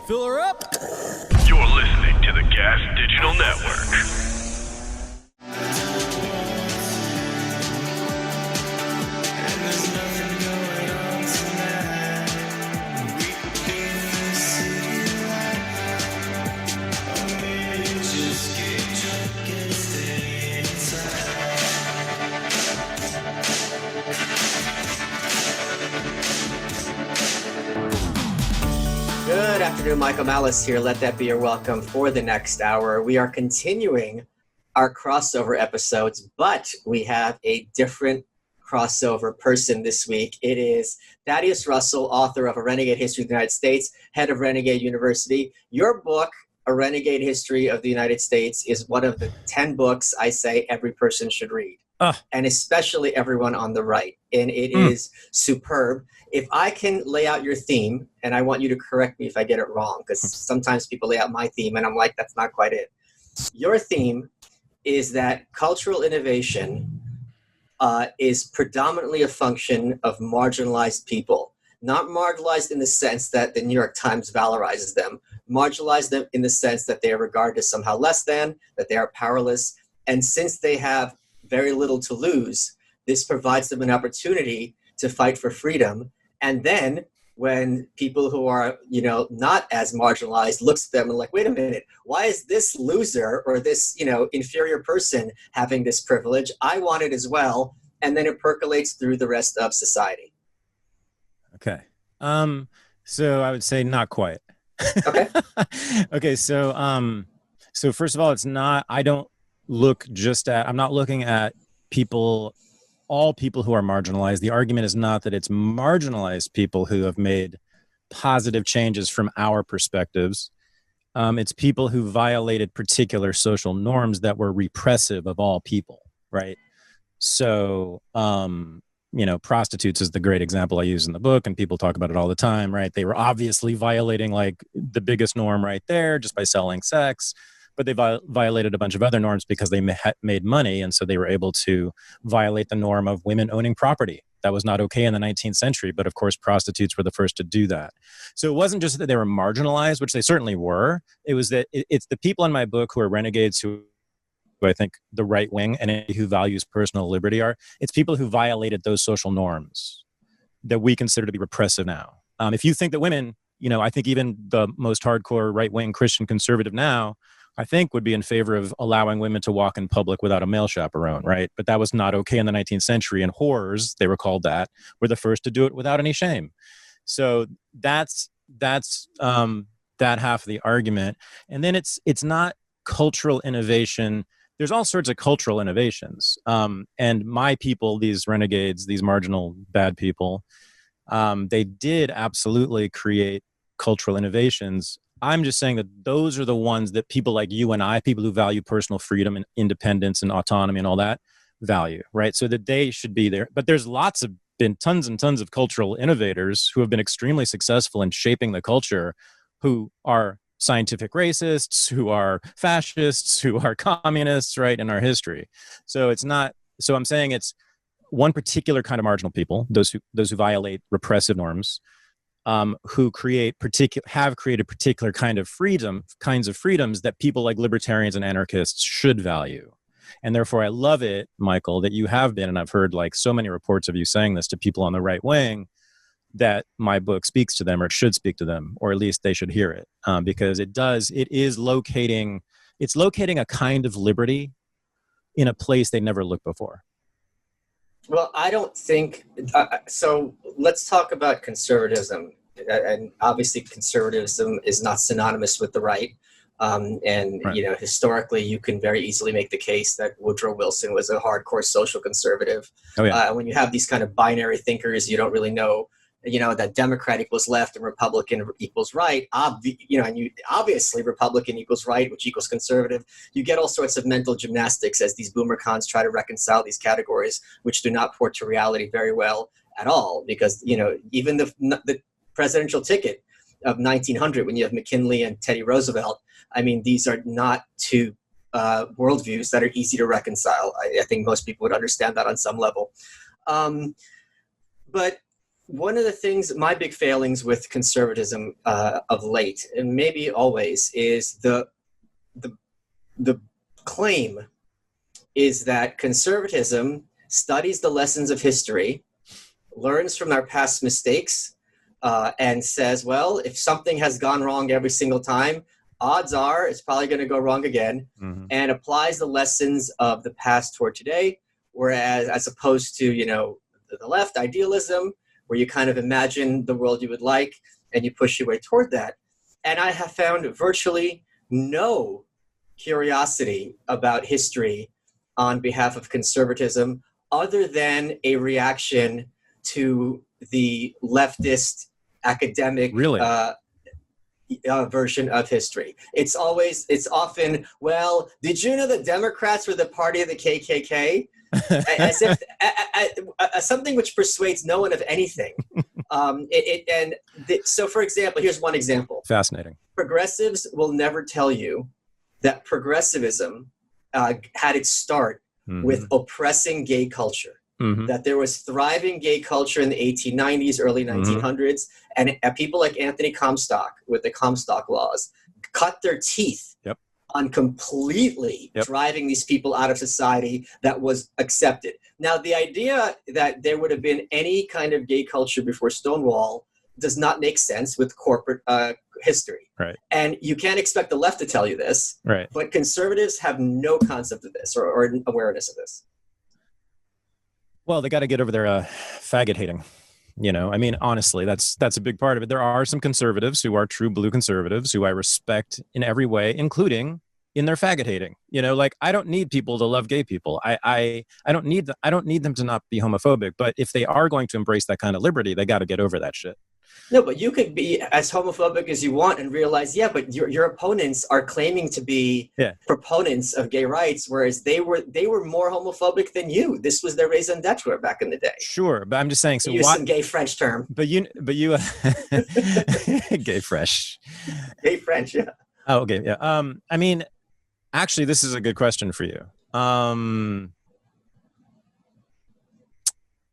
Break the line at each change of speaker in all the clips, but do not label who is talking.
Fill her up.
You're listening to the Gas Digital Network.
Good afternoon, Michael Malice here. Let that be your welcome for the next hour. We are continuing our crossover episodes, but we have a different crossover person this week. It is Thaddeus Russell, author of A Renegade History of the United States, head of Renegade University. Your book, A Renegade History of the United States, is one of the 10 books I say every person should read, and especially everyone on the right. And it is superb. If I can lay out your theme, and I want you to correct me if I get it wrong, because sometimes people lay out my theme and I'm like, that's not quite it. Your theme is that cultural innovation is predominantly a function of marginalized people. Not marginalized in the sense that the New York Times valorizes them, marginalized them in the sense that they are regarded as somehow less than, that they are powerless. And since they have very little to lose, this provides them an opportunity to fight for freedom. And then when people who are, not as marginalized looks at them and like, wait a minute, why is this loser or this, inferior person having this privilege? I want it as well. And then it percolates through the rest of society.
Okay. So I would say not quite.
Okay.
Okay. So first of all, I'm not looking at all people who are marginalized. The argument is not that it's marginalized people who have made positive changes from our perspectives. It's people who violated particular social norms that were repressive of all people, right? So, prostitutes is the great example I use in the book, and people talk about it all the time, right? They were obviously violating like the biggest norm right there just by selling sex. But they violated a bunch of other norms because they made money, and so they were able to violate the norm of women owning property. That was not okay in the 19th century, but of course prostitutes were the first to do that. So it wasn't just that they were marginalized, which they certainly were. It was that it's the people in my book who are renegades, who I think the right wing and who values personal liberty are. It's people who violated those social norms that we consider to be repressive now. If you think that women, I think even the most hardcore right-wing Christian conservative now, I think would be in favor of allowing women to walk in public without a male chaperone, right? But that was not okay in the 19th century, and whores, they were called that, were the first to do it without any shame. So that's that half of the argument. And then it's not cultural innovation. There's all sorts of cultural innovations. And my people, these renegades, these marginal bad people, they did absolutely create cultural innovations. I'm just saying that those are the ones that people like you and I, people who value personal freedom and independence and autonomy and all that, value, right? So that they should be there. But there's been tons and tons of cultural innovators who have been extremely successful in shaping the culture, who are scientific racists, who are fascists, who are communists, right, in our history. So I'm saying it's one particular kind of marginal people, those who violate repressive norms, who have created particular kinds of freedoms that people like libertarians and anarchists should value. And therefore, I love it, Michael, that you have been, and I've heard like so many reports of you saying this to people on the right wing, that my book speaks to them, or it should speak to them, or at least they should hear it, because it's locating a kind of liberty in a place they never looked before.
Well, I don't think so. Let's talk about conservatism. And obviously, conservatism is not synonymous with the right. Right. Historically, you can very easily make the case that Woodrow Wilson was a hardcore social conservative. Oh, yeah. When you have these kind of binary thinkers, you don't really know, that Democrat equals left and Republican equals right. Obviously Republican equals right, which equals conservative. You get all sorts of mental gymnastics as these boomer cons try to reconcile these categories, which do not port to reality very well at all. Because, even the presidential ticket of 1900, when you have McKinley and Teddy Roosevelt, these are not two worldviews that are easy to reconcile. I think most people would understand that on some level. But one of the things, my big failings with conservatism of late, and maybe always, is the claim is that conservatism studies the lessons of history, learns from our past mistakes, and says, well, if something has gone wrong every single time, odds are it's probably going to go wrong again, and applies the lessons of the past toward today, whereas as opposed to, the left idealism, where you kind of imagine the world you would like and you push your way toward that. And I have found virtually no curiosity about history on behalf of conservatism other than a reaction to the leftist academic version of history. It's often, well, did you know the Democrats were the party of the KKK? As if something which persuades no one of anything. So, for example, here's one example.
Fascinating.
Progressives will never tell you that progressivism had its start with oppressing gay culture. That there was thriving gay culture in the 1890s, early 1900s, and people like Anthony Comstock with the Comstock Laws cut their teeth on completely driving these people out of society that was accepted. Now, the idea that there would have been any kind of gay culture before Stonewall does not make sense with corporate history.
Right.
And you can't expect the left to tell you this,
right.
But conservatives have no concept of this or awareness of this.
Well, they got to get over their faggot hating. I mean, honestly, that's a big part of it. There are some conservatives who are true blue conservatives who I respect in every way, including in their faggot hating. Like, I don't need people to love gay people. I don't need them to not be homophobic. But if they are going to embrace that kind of liberty, they got to get over that shit.
No, but you could be as homophobic as you want and realize, but your opponents are claiming to be proponents of gay rights, whereas they were more homophobic than you. This was their raison d'etre back in the day.
Sure, but I'm just saying. So
use some gay French term.
But you, gay fresh.
Gay French, yeah.
Oh, okay, yeah. I mean, actually, this is a good question for you.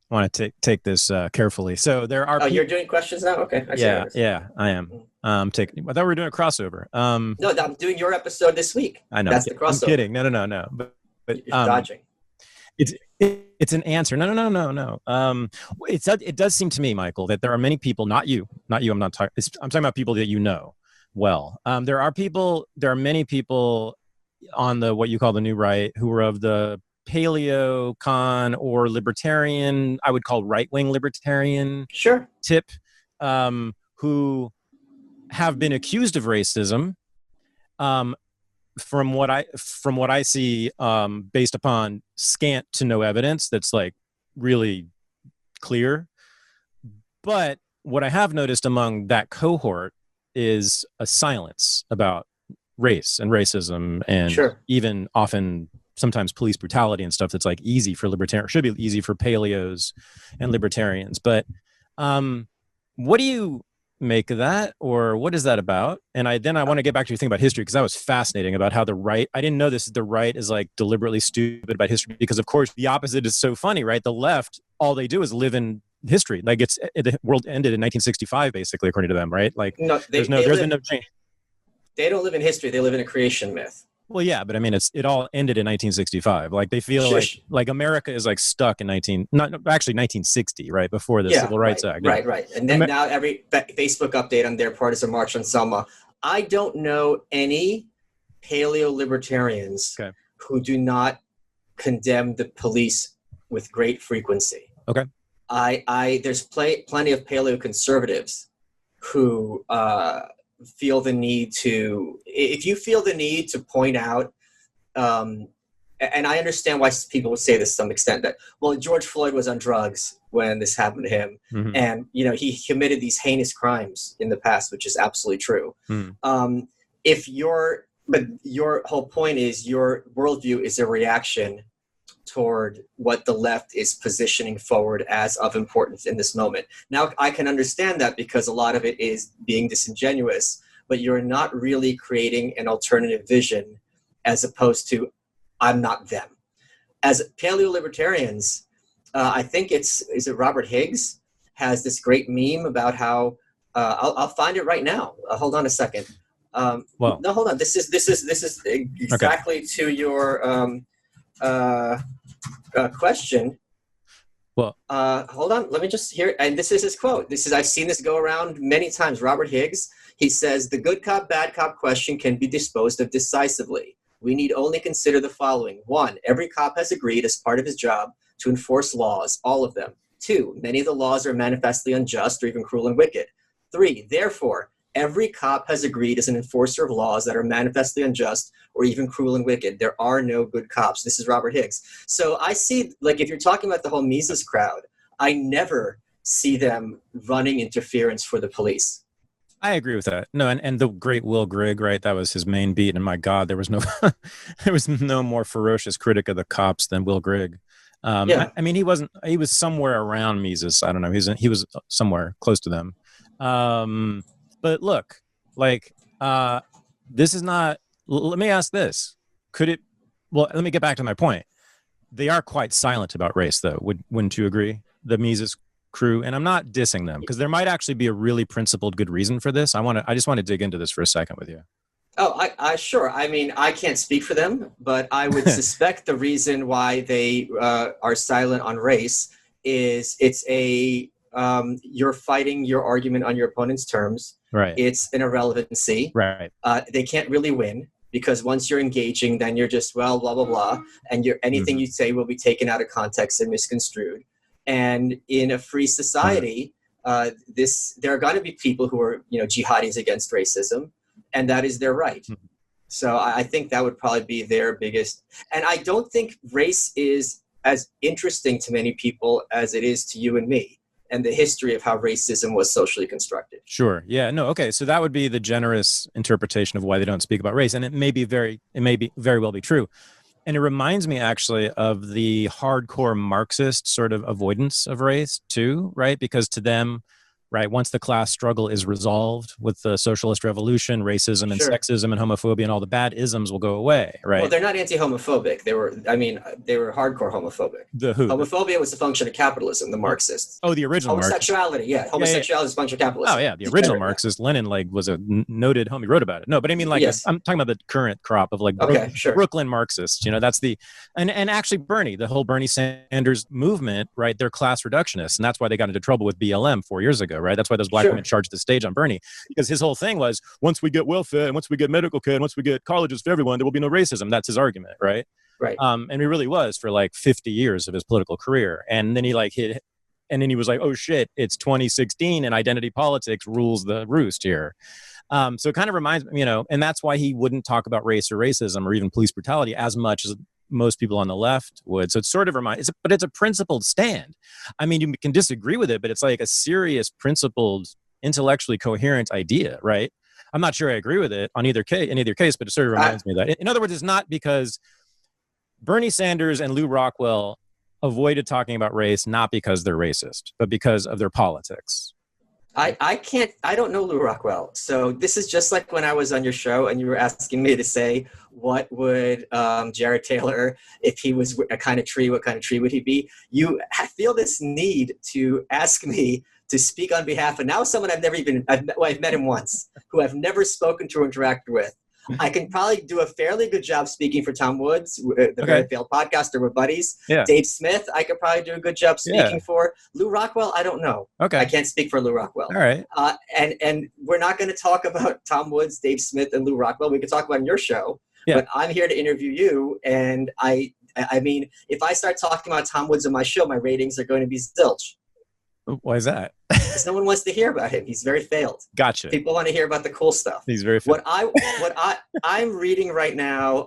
I want to take this carefully. So there are.
Oh, you're doing questions now? Okay.
Yeah, I am. I thought we were doing a crossover.
No, I'm doing your episode this week.
I know.
That's the crossover.
I'm kidding. No. But
you're dodging.
It's an answer. No. It does seem to me, Michael, that there are many people, not you. I'm talking about people that you know well. There are many people on the what you call the new right who are of the paleo con or libertarian, I would call right-wing libertarian tip, who have been accused of racism from what I see, based upon scant to no evidence that's like really clear. But what I have noticed among that cohort is a silence about race and racism and even often sometimes police brutality and stuff that's like easy for libertarians, should be easy for paleos and libertarians. But what do you make of that, or what is that about? And I want to get back to your thing about history, because that was fascinating about how the right, I didn't know this, the right is like deliberately stupid about history, because of course the opposite is so funny, right? The left, all they do is live in history. Like the world ended in 1965, basically, according to them, right? Like there's been no change.
They don't live in history. They live in a creation myth.
Well, yeah, but I mean, it all ended in 1965. Like they feel like America is like stuck in 1960, right before the Civil Rights Act.
Right. And then now every Facebook update on their part is a march on Selma. I don't know any paleo libertarians who do not condemn the police with great frequency.
Okay.
There's plenty of paleo conservatives who feel the need to, if you feel the need to point out, and I understand why people would say this to some extent, that, well, George Floyd was on drugs when this happened to him. And, he committed these heinous crimes in the past, which is absolutely true. But your whole point is your worldview is a reaction toward what the left is positioning forward as of importance in this moment. Now, I can understand that because a lot of it is being disingenuous, but you're not really creating an alternative vision as opposed to, I'm not them. As paleo-libertarians, I think is it Robert Higgs, has this great meme about how I'll find it right now. Hold on a second.
Well,
no, hold on. This is exactly to your question.
Well,
hold on. Let me just hear it. And this is his quote. I've seen this go around many times. Robert Higgs. He says the good cop, bad cop question can be disposed of decisively. We need only consider the following. 1, every cop has agreed as part of his job to enforce laws, all of them. 2, many of the laws are manifestly unjust or even cruel and wicked. 3, therefore, every cop has agreed as an enforcer of laws that are manifestly unjust or even cruel and wicked. There are no good cops. This is Robert Higgs. So I see, like, if you're talking about the whole Mises crowd, I never see them running interference for the police.
I agree with that. No, and the great Will Grigg, right? That was his main beat. And my God, there was no more ferocious critic of the cops than Will Grigg.
Yeah.
I mean, he was somewhere around Mises. I don't know. He was somewhere close to them. But look, like, this is not, let me ask this. Let me get back to my point. They are quite silent about race, though. Wouldn't you agree? The Mises crew, and I'm not dissing them because there might actually be a really principled good reason for this. I just want to dig into this for a second with you.
Oh, I sure. I mean, I can't speak for them, but I would suspect the reason why they are silent on race is you're fighting your argument on your opponent's terms.
Right.
It's an irrelevancy.
Right.
They can't really win because once you're engaging, then you're just, well, blah, blah, blah. And anything you say will be taken out of context and misconstrued. And in a free society, there are going to be people who are, jihadis against racism, and that is their right. So I think that would probably be their biggest. And I don't think race is as interesting to many people as it is to you and me, and the history of how racism was socially constructed.
Sure. Yeah. No. Okay. So that would be the generous interpretation of why they don't speak about race, and it may very well be true. And it reminds me actually of the hardcore Marxist sort of avoidance of race too, right? Because to them, right, once the class struggle is resolved with the socialist revolution, racism and sexism and homophobia and all the bad isms will go away, right?
Well, they're not anti-homophobic. They were hardcore homophobic.
The who?
Homophobia was a function of capitalism, the Marxists.
Oh, the original
homosexuality, yeah. Homosexuality is a function of capitalism.
Oh, yeah, the original Marxist, Lenin, was a noted homie, wrote about it. No, but I mean,
yes.
I'm talking about the current crop of Brooklyn Marxists, that's and actually the whole Bernie Sanders movement, right? They're class reductionists, and that's why they got into trouble with BLM 4 years ago, right? That's why those black women charged the stage on Bernie, because his whole thing was, once we get welfare and once we get medical care and once we get colleges for everyone, there will be no racism. That's his argument, right?
Right.
And he really was for 50 years of his political career. And then he he was like, oh shit, it's 2016 and identity politics rules the roost here. So it kind of reminds me, and that's why he wouldn't talk about race or racism or even police brutality as much as most people on the left would. So it sort of but it's a principled stand. I mean, you can disagree with it, but it's like a serious, principled, intellectually coherent idea, right? I'm not sure I agree with it in either case, but it sort of reminds me of that. In other words, it's not because Bernie Sanders and Lew Rockwell avoided talking about race, not because they're racist, but because of their politics.
I don't know Lew Rockwell. So this is just like when I was on your show and you were asking me to say, what would Jared Taylor, if he was a kind of tree, what kind of tree would he be? You feel this need to ask me to speak on behalf of now someone I've met him once, who I've never spoken to or interacted with. I can probably do a fairly good job speaking for Tom Woods, the Very Failed Podcaster. We're buddies. Yeah. Dave Smith, I could probably do a good job speaking for. Lew Rockwell, I don't know.
Okay.
I can't speak for Lew Rockwell.
All right.
And we're not going to talk about Tom Woods, Dave Smith, and Lew Rockwell. We could talk about it on your show. Yeah. But I'm here to interview you. And I mean, if I start talking about Tom Woods on my show, my ratings are going to be zilch.
Why is that?
Because no one wants to hear about him. He's very failed.
Gotcha.
People want to hear about the cool stuff.
He's very failed.
I'm reading right now,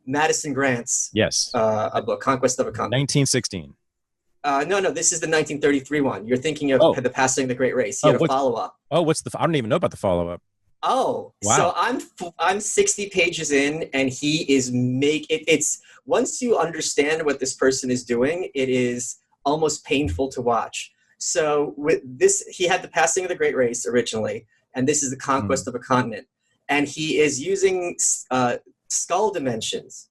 Madison Grant's a book, Conquest of a Continent.
1916.
No, this is the 1933 one. You're thinking of The Passing of the Great Race. He had a follow-up.
Oh, I don't even know about the follow-up.
Oh, wow. So I'm 60 pages in, and he is it's once you understand what this person is doing, it is almost painful to watch. So with this, he had The Passing of the Great Race originally, and this is The Conquest of a Continent. And he is using skull dimensions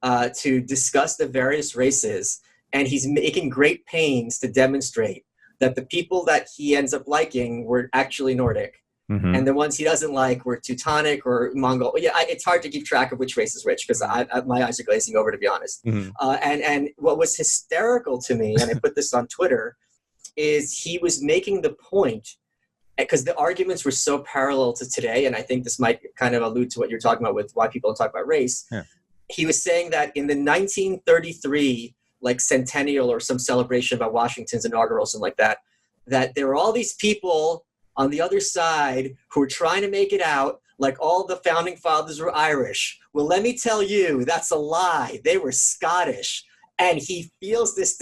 to discuss the various races, and he's making great pains to demonstrate that the people that he ends up liking were actually Nordic.
Mhm.
And the ones he doesn't like were Teutonic or Mongol. Yeah, it's hard to keep track of which race is which because my eyes are glazing over, to be honest.
Mhm.
And what was hysterical to me, and I put this on Twitter, is he was making the point, because the arguments were so parallel to today, and I think this might kind of allude to what you're talking about with why people don't talk about race.
Yeah.
He was saying that in the 1933 like centennial or some celebration about Washington's inaugural, something like that, that there were all these people on the other side who were trying to make it out like all the founding fathers were Irish. Well, let me tell you, that's a lie. They were Scottish. And he feels this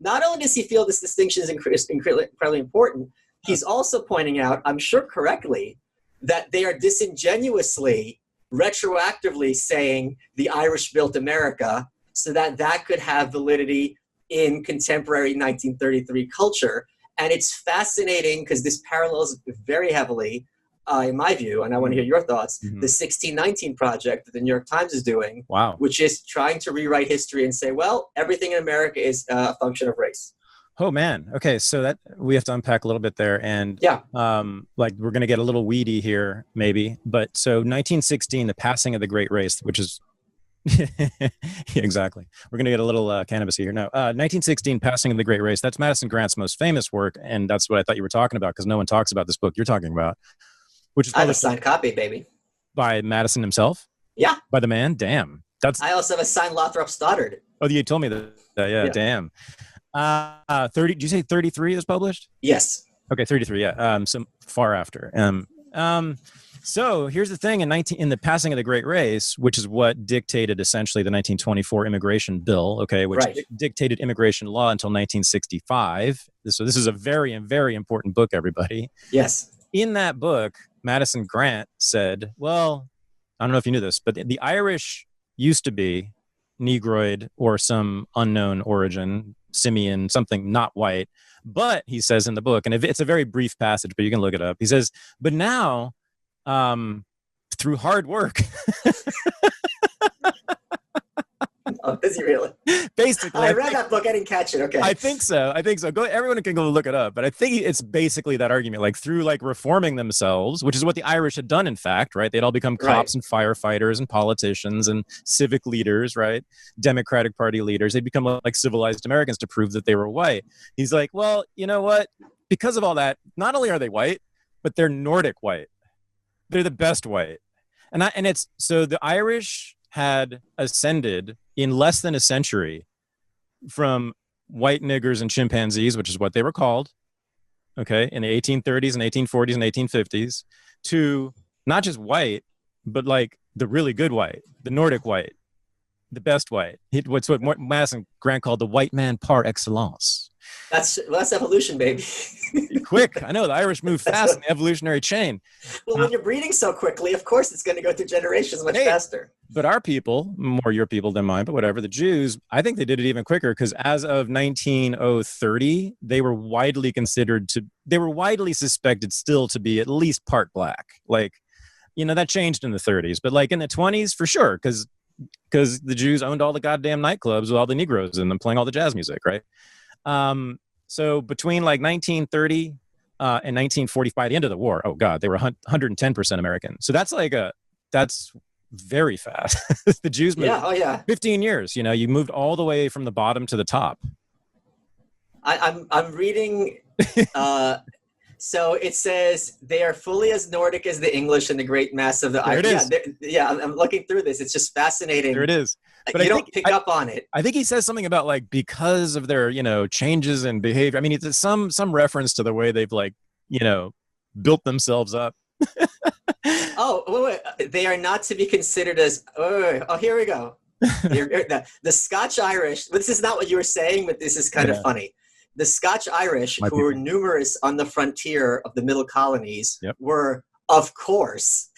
not only does he feel this distinction is incredibly important, he's also pointing out, I'm sure correctly, that they are disingenuously, retroactively saying the Irish built America so that that could have validity in contemporary 1933 culture. And it's fascinating because this parallels very heavily, in my view, and I want to hear your thoughts, the 1619 Project that the New York Times is doing,
Wow.
which is trying to rewrite history and say, well, everything in America is a function of race.
Oh man. Okay, so that we have to unpack a little bit there, and
Yeah.
like we're gonna get a little weedy here, maybe. But so 1916, the passing of the Great Race, which is yeah, exactly. We're gonna get a little cannabis here. No, 1916, passing of the Great Race. That's Madison Grant's most famous work, and that's what I thought you were talking about because no one talks about this book you're talking about, which is
I have a
published
signed copy, baby.
by Madison himself.
Yeah.
By the man. Damn. That's.
I also have a signed Lothrop Stoddard.
Oh, you told me that. Yeah. Damn. 30. Did you say 33 is published?
Yes.
Okay, 33. Yeah. So far after. So here's the thing: in the passing of the Great Race, which is what dictated essentially the 1924 immigration bill, okay, which
Right.
dictated immigration law until 1965. So this is a very, very important book, everybody.
Yes.
In that book, Madison Grant said, well, I don't know if you knew this, but the Irish used to be Negroid or some unknown origin, simian, something not white. But he says in the book, and it's a very brief passage, but you can look it up. He says, but now, through hard work,
Oh, is he really?
basically,
I read that book. I didn't catch it. Okay.
I think so. Everyone can go look it up, but I think it's basically that argument, like through like reforming themselves, which is what the Irish had done. In fact, right? They'd all become cops and firefighters and politicians and civic leaders, right? Democratic Party leaders. They'd become like civilized Americans to prove that they were white. He's like, well, you know what? Because of all that, not only are they white, but they're Nordic white. They're the best white. And it's so the Irish had ascended in less than a century from white niggers and chimpanzees, which is what they were called, okay, in the 1830s and 1840s and 1850s, to not just white, but like the really good white, the Nordic white, the best white. What's what Madison Grant called the white man par excellence.
That's evolution, baby.
Quick. I know the Irish move fast in the evolutionary chain.
Well, when you're breeding so quickly, of course it's going to go through generations much faster.
But our people, more your people than mine, but whatever, the Jews, I think they did it even quicker because as of 1930, they were widely suspected still to be at least part black. Like, you know, that changed in the 30s, but like in the 20s for sure, because the Jews owned all the goddamn nightclubs with all the Negroes in them playing all the jazz music, right? So between like 1930 and 1945, by the end of the war, oh God, they were 110% American. So that's very fast. The Jews moved 15 years, you know, you moved all the way from the bottom to the top.
I'm reading, so it says they are fully as Nordic as the English and the great mass of the Irish. I'm looking through this. It's just fascinating.
There it is. But
you don't pick up on it.
I think he says something about like because of their, you know, changes in behavior. I mean, it's some reference to the way they've like, you know, built themselves up.
Wait. They are not to be considered as. Oh, here we go. The Scotch Irish. This is not what you were saying, but this is kind of funny. The Scotch Irish, who were numerous on the frontier of the Middle Colonies, were, of course,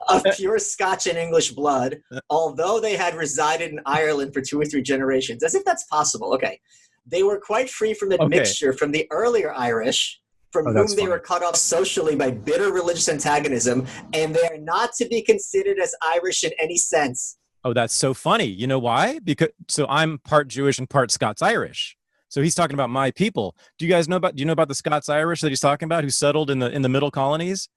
of pure Scotch and English blood, although they had resided in Ireland for 2 or 3 generations. As if that's possible. Okay. They were quite free from admixture from the earlier Irish, from whom they were cut off socially by bitter religious antagonism, and they are not to be considered as Irish in any sense.
Oh, that's so funny. You know why? So I'm part Jewish and part Scots-Irish. So he's talking about my people. Do you know about the Scots Irish that he's talking about, who settled in the middle colonies?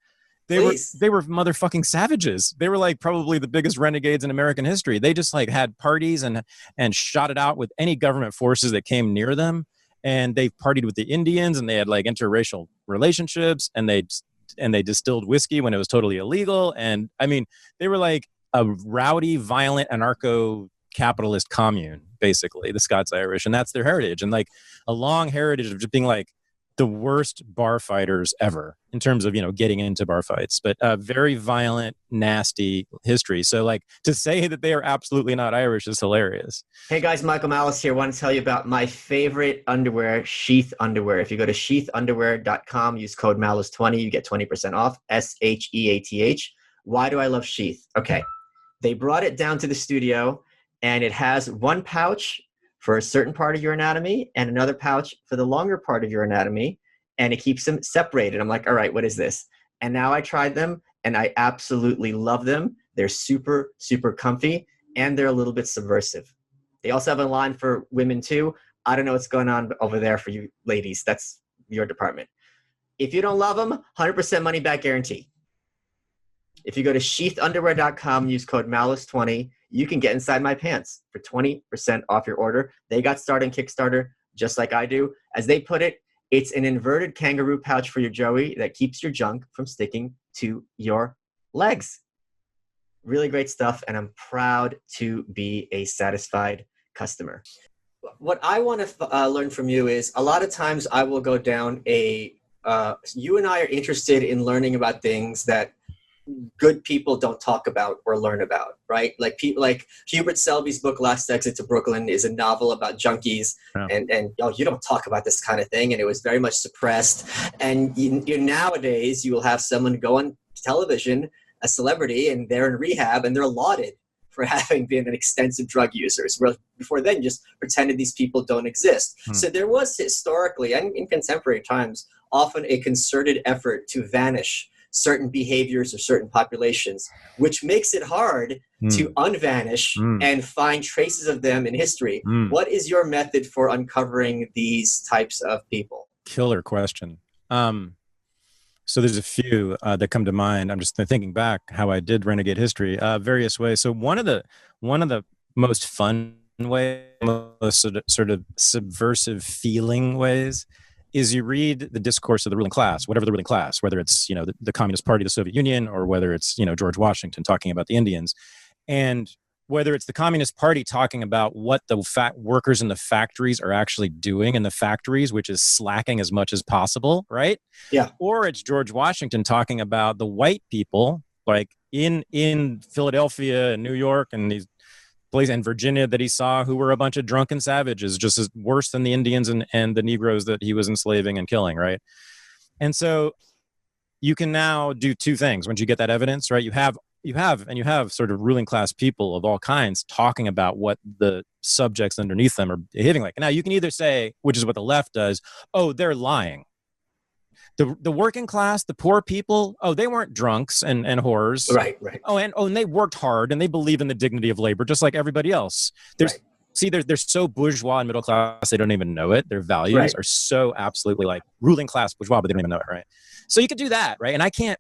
They
Please.
were motherfucking savages. They were like probably the biggest renegades in American history. They just like had parties and shot it out with any government forces that came near them. And they partied with the Indians, and they had like interracial relationships, and they distilled whiskey when it was totally illegal. And I mean, they were like a rowdy, violent, anarcho-capitalist commune, basically, the Scots Irish, and that's their heritage, and like a long heritage of just being like the worst bar fighters ever in terms of, getting into bar fights, but very violent, nasty history. So like to say that they are absolutely not Irish is hilarious.
Hey guys, Michael Malice here. I want to tell you about my favorite underwear, Sheath Underwear. If you go to sheathunderwear.com, use code Malice20, you get 20% off, SHEATH. Why do I love Sheath? Okay. They brought it down to the studio, and it has one pouch for a certain part of your anatomy and another pouch for the longer part of your anatomy, and it keeps them separated. I'm like, all right, what is this? And now I tried them, and I absolutely love them. They're super, super comfy, and they're a little bit subversive. They also have a line for women too. I don't know what's going on over there for you ladies. That's your department. If you don't love them, 100% money back guarantee. If you go to sheathunderwear.com, use code Malice20, you can get inside my pants for 20% off your order. They got started on Kickstarter just like I do. As they put it, it's an inverted kangaroo pouch for your Joey that keeps your junk from sticking to your legs. Really great stuff, and I'm proud to be a satisfied customer. What I want to learn from you is a lot of times I will go down you and I are interested in learning about things that good people don't talk about or learn about, right? Like people like Hubert Selby's book Last Exit to Brooklyn is a novel about junkies, and you don't talk about this kind of thing, and it was very much suppressed. And nowadays you will have someone go on television, a celebrity, and they're in rehab and they're lauded for having been an extensive drug users. Where before then, just pretended these people don't exist. So there was historically and in contemporary times often a concerted effort to vanish certain behaviors or certain populations, which makes it hard to unvanish and find traces of them in history. What is your method for uncovering these types of people?
Killer question. So there's a few that come to mind. I'm just thinking back how I did renegade history various ways. So one of the most fun ways, most sort of subversive feeling ways, is you read the discourse of the ruling class, whatever the ruling class, whether it's the Communist Party of the Soviet Union, or whether it's George Washington talking about the Indians, and whether it's the Communist Party talking about what the workers in the factories are actually doing in the factories, which is slacking as much as possible, right?
Yeah.
Or it's George Washington talking about the white people, like in Philadelphia and New York and these places in Virginia that he saw, who were a bunch of drunken savages, just as worse than the Indians and the Negroes that he was enslaving and killing, right? And so you can now do two things once you get that evidence, right? You have sort of ruling class people of all kinds talking about what the subjects underneath them are behaving like. Now you can either say, which is what the left does, oh, they're lying. The working class, the poor people, oh, they weren't drunks and whores.
Right.
And they worked hard, and they believe in the dignity of labor just like everybody else. They're so bourgeois and middle class, they don't even know it. Their values are so absolutely like ruling class bourgeois, but they don't even know it, right? So you could do that, right? And I can't,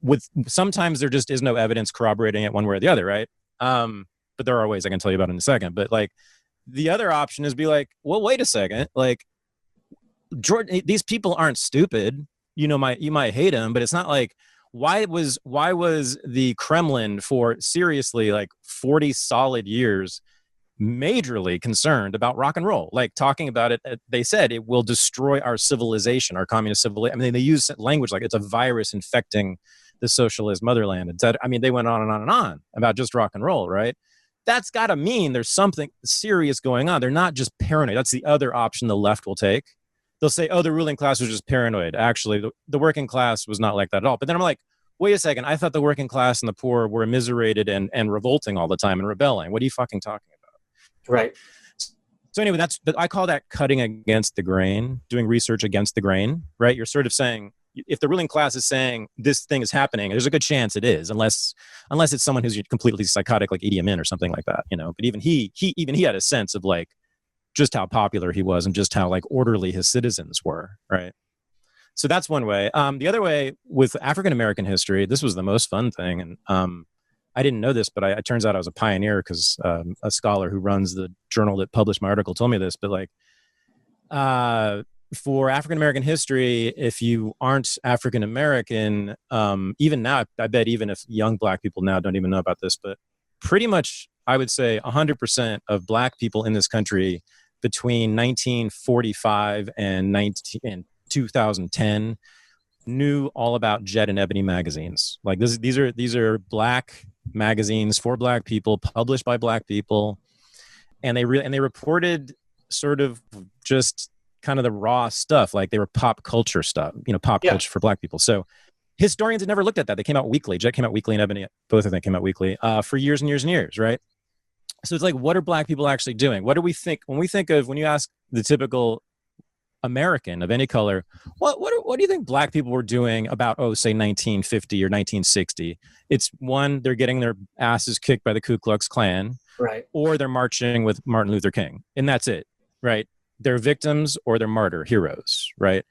with sometimes there just is no evidence corroborating it one way or the other, right? But there are ways I can tell you about in a second. But like the other option is be like, well, wait a second, like Jordan, these people aren't stupid. You might hate them, but it's not like why was the Kremlin for seriously like 40 solid years majorly concerned about rock and roll, like talking about it. They said it will destroy our civilization, our communist civilization. I mean, they use language like it's a virus infecting the socialist motherland. I mean, they went on and on and on about just rock and roll, right? That's got to mean there's something serious going on. They're not just paranoid. That's the other option the left will take. They'll say, oh, the ruling class was just paranoid. Actually, the working class was not like that at all. But then I'm like, wait a second. I thought the working class and the poor were immiserated and revolting all the time and rebelling. What are you fucking talking about?
Right.
So anyway, but I call that cutting against the grain, doing research against the grain, right? You're sort of saying, if the ruling class is saying this thing is happening, there's a good chance it is, unless it's someone who's completely psychotic like Idi Amin or something like that, But even he had a sense of like, just how popular he was and just how like orderly his citizens were, right? So that's one way. The other way with African American history, this was the most fun thing, and I didn't know this, but it turns out I was a pioneer because a scholar who runs the journal that published my article told me this. But like, for African American history, if you aren't African American, even now, I bet even if young Black people now don't even know about this, but pretty much I would say 100% of Black people in this country between 1945 and 2010 knew all about Jet and Ebony magazines. Like these are Black magazines for Black people, published by Black people, and they reported sort of just kind of the raw stuff. Like they were pop culture stuff, pop culture for Black people. So historians had never looked at that. They came out weekly. Jet came out weekly, and Ebony, both of them came out weekly for years and years and years, right? So it's like, what are Black people actually doing? What do we think when you ask the typical American of any color, what do you think Black people were doing about, say 1950 or 1960? It's one, they're getting their asses kicked by the Ku Klux Klan,
right? Or
they're marching with Martin Luther King, and that's it, right? They're victims or they're martyr heroes, right?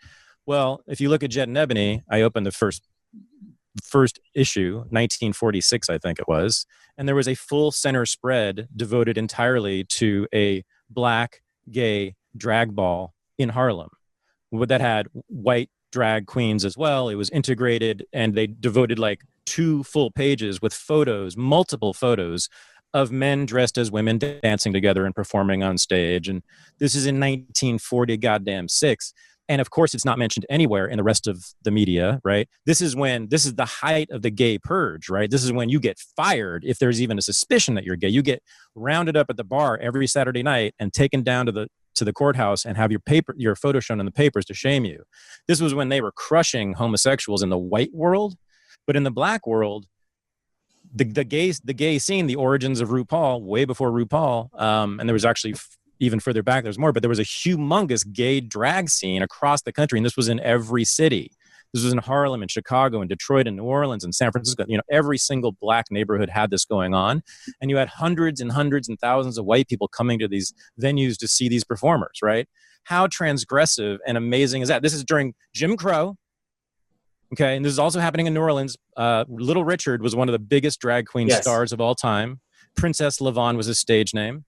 Well, if you look at Jet and Ebony, I opened the first issue, 1946, I think it was, and there was a full center spread devoted entirely to a Black gay drag ball in Harlem that had white drag queens as well. It was integrated, and they devoted like 2 full pages with photos, multiple photos of men dressed as women dancing together and performing on stage. And this is in 1940 goddamn 6. And of course, it's not mentioned anywhere in the rest of the media, right? This is the height of the gay purge, right? This is when you get fired if there's even a suspicion that you're gay. You get rounded up at the bar every Saturday night and taken down to the courthouse and have your photo shown in the papers to shame you. This was when they were crushing homosexuals in the white world, but in the Black world, the gay scene, the origins of RuPaul, way before RuPaul, and there was actually even further back, there's more, but there was a humongous gay drag scene across the country, and this was in every city. This was in Harlem and Chicago and Detroit and New Orleans and San Francisco. Every single Black neighborhood had this going on, and you had hundreds and hundreds and thousands of white people coming to these venues to see these performers, right? How transgressive and amazing is that? This is during Jim Crow, okay, and this is also happening in New Orleans. Little Richard was one of the biggest drag queen stars of all time. Princess LaVon was his stage name.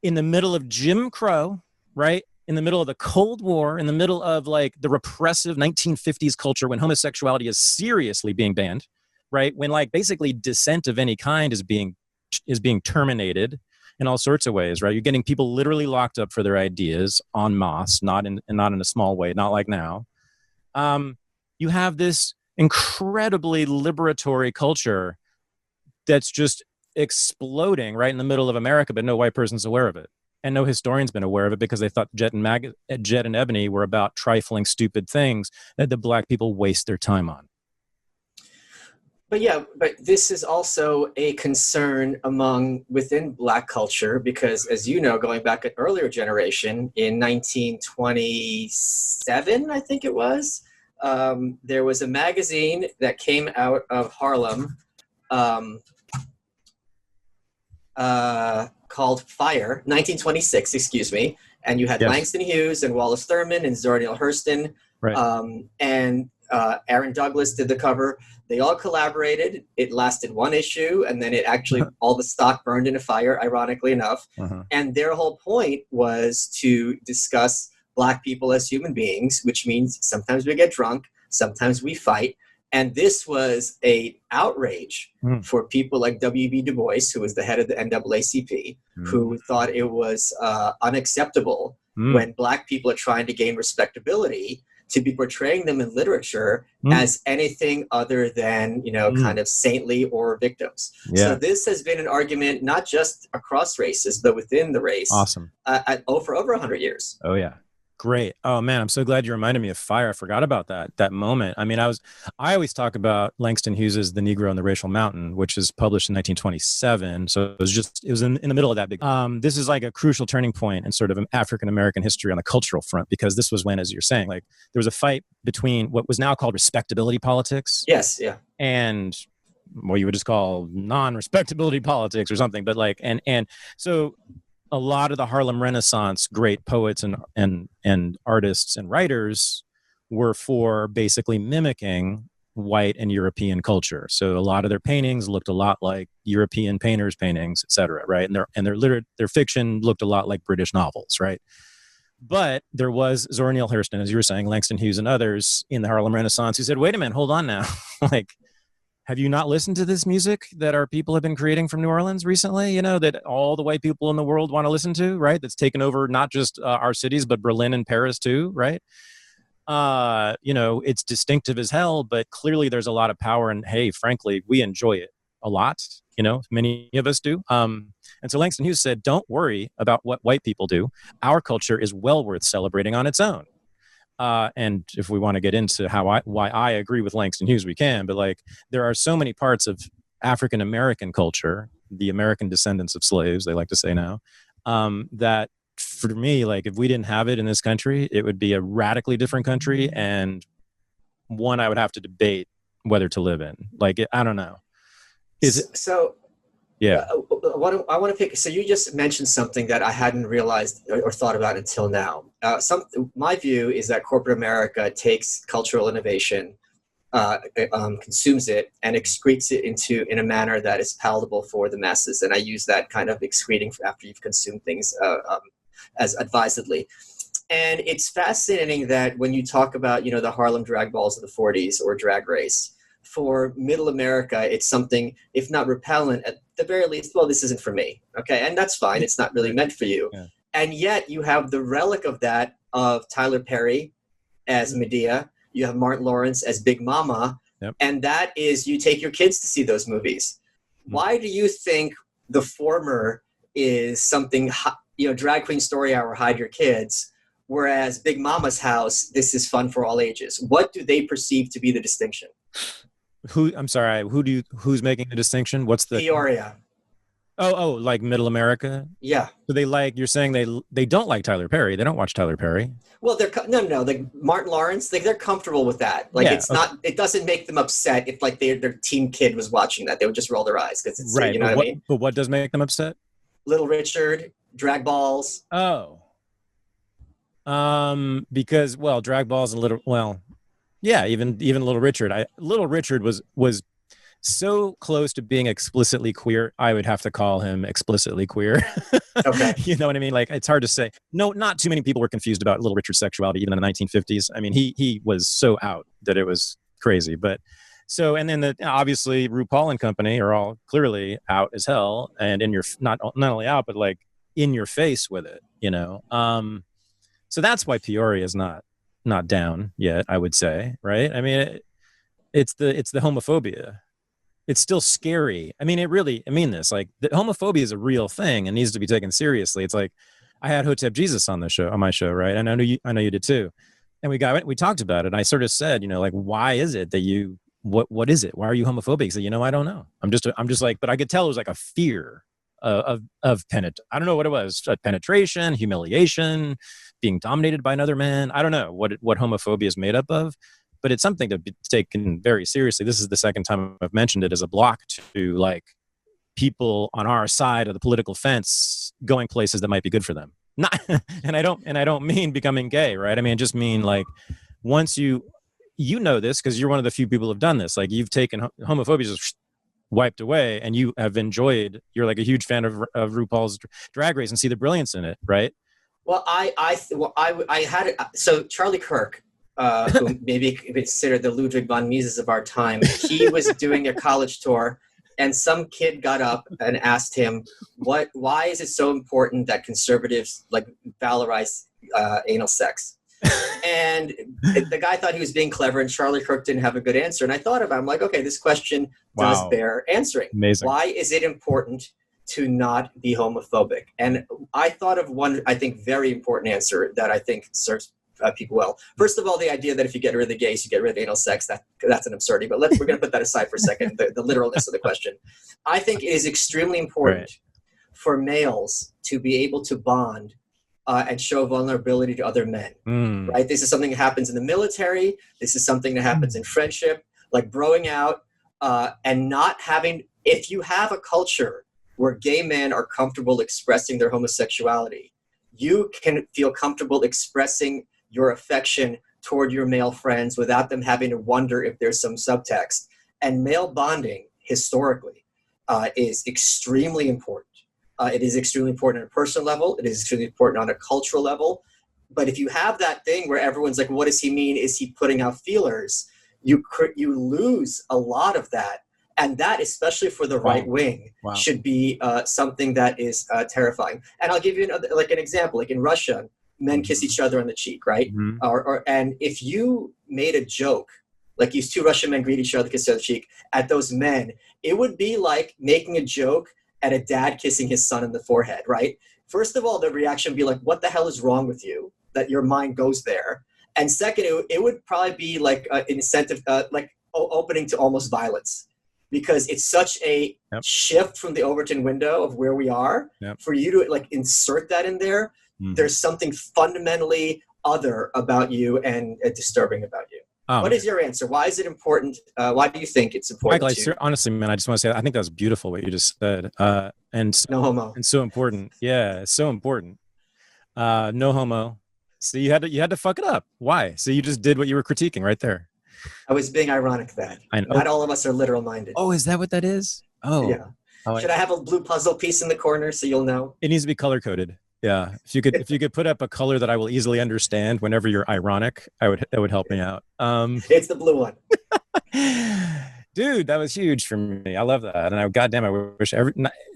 In the middle of Jim Crow, right? In the middle of the Cold War, in the middle of like the repressive 1950s culture when homosexuality is seriously being banned, right? When like basically dissent of any kind is being terminated in all sorts of ways, right? You're getting people literally locked up for their ideas en masse, not in a small way, not like now. You have this incredibly liberatory culture that's just exploding right in the middle of America, but no white person's aware of it. And no historian's been aware of it because they thought Jet and Ebony were about trifling, stupid things that the Black people waste their time on.
But this is also a concern within Black culture because, as you know, going back an earlier generation, in 1927, I think it was, there was a magazine that came out of Harlem called Fire, 1926, excuse me. And you had Langston Hughes and Wallace Thurman and Zora Neale Hurston. Right. And Aaron Douglas did the cover. They all collaborated. It lasted 1 issue, and then it actually, all the stock burned in a fire, ironically enough. And their whole point was to discuss Black people as human beings, which means sometimes we get drunk, sometimes we fight. And this was an outrage for people like W.B. Du Bois, who was the head of the NAACP, who thought it was unacceptable when Black people are trying to gain respectability to be portraying them in literature as anything other than, kind of saintly or victims. Yeah. So this has been an argument not just across races, but within the race.
Awesome.
For over 100 years.
Oh, yeah. Great. Oh man, I'm so glad you reminded me of Fire. I forgot about that moment. I mean, I always talk about Langston Hughes's The Negro and the Racial Mountain, which is published in 1927. So it was in the middle of that big. This is like a crucial turning point in sort of African American history on the cultural front, because this was when, as you're saying, like there was a fight between what was now called respectability politics.
Yes. Yeah.
And what you would just call non-respectability politics or something, but like, and so a lot of the Harlem Renaissance great poets and artists and writers were for basically mimicking white and European culture. So a lot of their paintings looked a lot like European painters' paintings, et cetera, right? And their fiction looked a lot like British novels, right? But there was Zora Neale Hurston, as you were saying, Langston Hughes and others in the Harlem Renaissance who said, wait a minute, hold on now. Like, have you not listened to this music that our people have been creating from New Orleans recently? You know, that all the white people in the world want to listen to, right? That's taken over not just our cities, but Berlin and Paris too, right? You know, it's distinctive as hell, but clearly there's a lot of power. And hey, frankly, we enjoy it a lot. You know, many of us do. And so Langston Hughes said, don't worry about what white people do. Our culture is well worth celebrating on its own. And if we want to get into why I agree with Langston Hughes, we can. But like, there are so many parts of African American culture, the American descendants of slaves, they like to say now, that for me, like, if we didn't have it in this country, it would be a radically different country, and one I would have to debate whether to live in. Like, I don't know. Is it?
So,
Yeah.
what I want to pick. So you just mentioned something that I hadn't realized or thought about until now. My view is that corporate America takes cultural innovation, consumes it, and excretes it in a manner that is palatable for the masses. And I use that kind of excreting after you've consumed things as advisedly. And it's fascinating that when you talk about, you know, the Harlem drag balls of the 40s or Drag Race, for middle America, it's something, if not repellent, at the very least, well, this isn't for me. Okay. And that's fine. It's not really meant for you. Yeah. And yet you have the relic of that of Tyler Perry as Medea. You have Martin Lawrence as Big Mama.
Yep.
And that is, you take your kids to see those movies. Why do you think the former is something, you know, drag queen story hour, hide your kids, whereas Big Mama's house, this is fun for all ages? What do they perceive to be the distinction?
I'm sorry, who's making the distinction? What's the
Peoria?
Oh, like middle America?
Yeah.
So you're saying they don't like Tyler Perry. They don't watch Tyler Perry.
Well, no. Like Martin Lawrence, they're comfortable with that. Like, yeah, it's not. It doesn't make them upset if like their teen kid was watching that. They would just roll their eyes because it's
right.
You know what I mean?
But what does make them upset?
Little Richard, drag balls.
Oh. Because drag balls and yeah, even Little Richard. Little Richard was so close to being explicitly queer, I would have to call him explicitly queer.
Okay.
You know what I mean? Like, it's hard to say. No, not too many people were confused about Little Richard's sexuality, even in the 1950s. I mean, he was so out that it was crazy. But so, and then obviously RuPaul and company are all clearly out as hell, and not only out, but like in your face with it, you know? So that's why Peoria is not down yet, I would say, right? I mean, it's the homophobia. It's still scary. I mean, this, like, the homophobia is a real thing and needs to be taken seriously. It's like, I had Hotep Jesus on my show, right? And I know you did too. And we talked about it. And I sort of said, you know, like, why is it that what is it? Why are you homophobic? He said, you know, I don't know. I'm just like, but I could tell it was like a fear of I don't know what it was, penetration, humiliation, being dominated by another man. I don't know what homophobia is made up of, but it's something to be taken very seriously. This is the second time I've mentioned it as a block to like people on our side of the political fence going places that might be good for them. Not, and I don't mean becoming gay, right? I mean, I just mean like, once you know this because you're one of the few people who've done this. Like, you've taken homophobia just wiped away, and you have enjoyed. You're like a huge fan of RuPaul's Drag Race and see the brilliance in it, right?
Well, I had it. So Charlie Kirk, who maybe considered the Ludwig von Mises of our time, he was doing a college tour, and some kid got up and asked him, why is it so important that conservatives like valorize anal sex? And the guy thought he was being clever, and Charlie Kirk didn't have a good answer. And I thought about it, I'm like, okay, this question does bear answering.
Amazing.
Why is it important to not be homophobic? And I thought of one, I think, very important answer that I think serves people well. First of all, the idea that if you get rid of the gays, you get rid of anal sex, that's an absurdity. But we're going to put that aside for a second, the literalness of the question. I think it is extremely important for males to be able to bond and show vulnerability to other men, right? This is something that happens in the military. This is something that happens in friendship, like broing out and not having, if you have a culture where gay men are comfortable expressing their homosexuality, you can feel comfortable expressing your affection toward your male friends without them having to wonder if there's some subtext. And male bonding, historically, is extremely important. It is extremely important on a personal level. It is extremely important on a cultural level. But if you have that thing where everyone's like, what does he mean? Is he putting out feelers? You lose a lot of that. And that, especially for the right wing, should be something that is terrifying. And I'll give you an example. Like in Russia, men kiss each other on the cheek, right? And if you made a joke, like these two Russian men greet each other, kiss each other on the cheek, at those men, it would be like making a joke at a dad kissing his son in the forehead, right? First of all, the reaction would be like, what the hell is wrong with you that your mind goes there? And second, it would probably be like an incentive, opening to almost violence, because it's such a shift from the Overton window of where we are. For you to like insert that in there, there's something fundamentally other about you and disturbing about you. What is your answer? Why is it important? Why do you think it's important?
Michael, honestly, man, I just want to say, I think that was beautiful what you just said. And
no homo.
And so important. Yeah, it's so important. No homo. So you had to fuck it up. Why? So you just did what you were critiquing right there.
I was being ironic that not all of us are literal minded.
Oh, is that what that is? Oh,
yeah. Should I have a blue puzzle piece in the corner so you'll know?
It needs to be color coded. Yeah. If you could put up a color that I will easily understand whenever you're ironic, that would help me out.
It's the blue one.
Dude, that was huge for me. I love that. And goddamn, I wish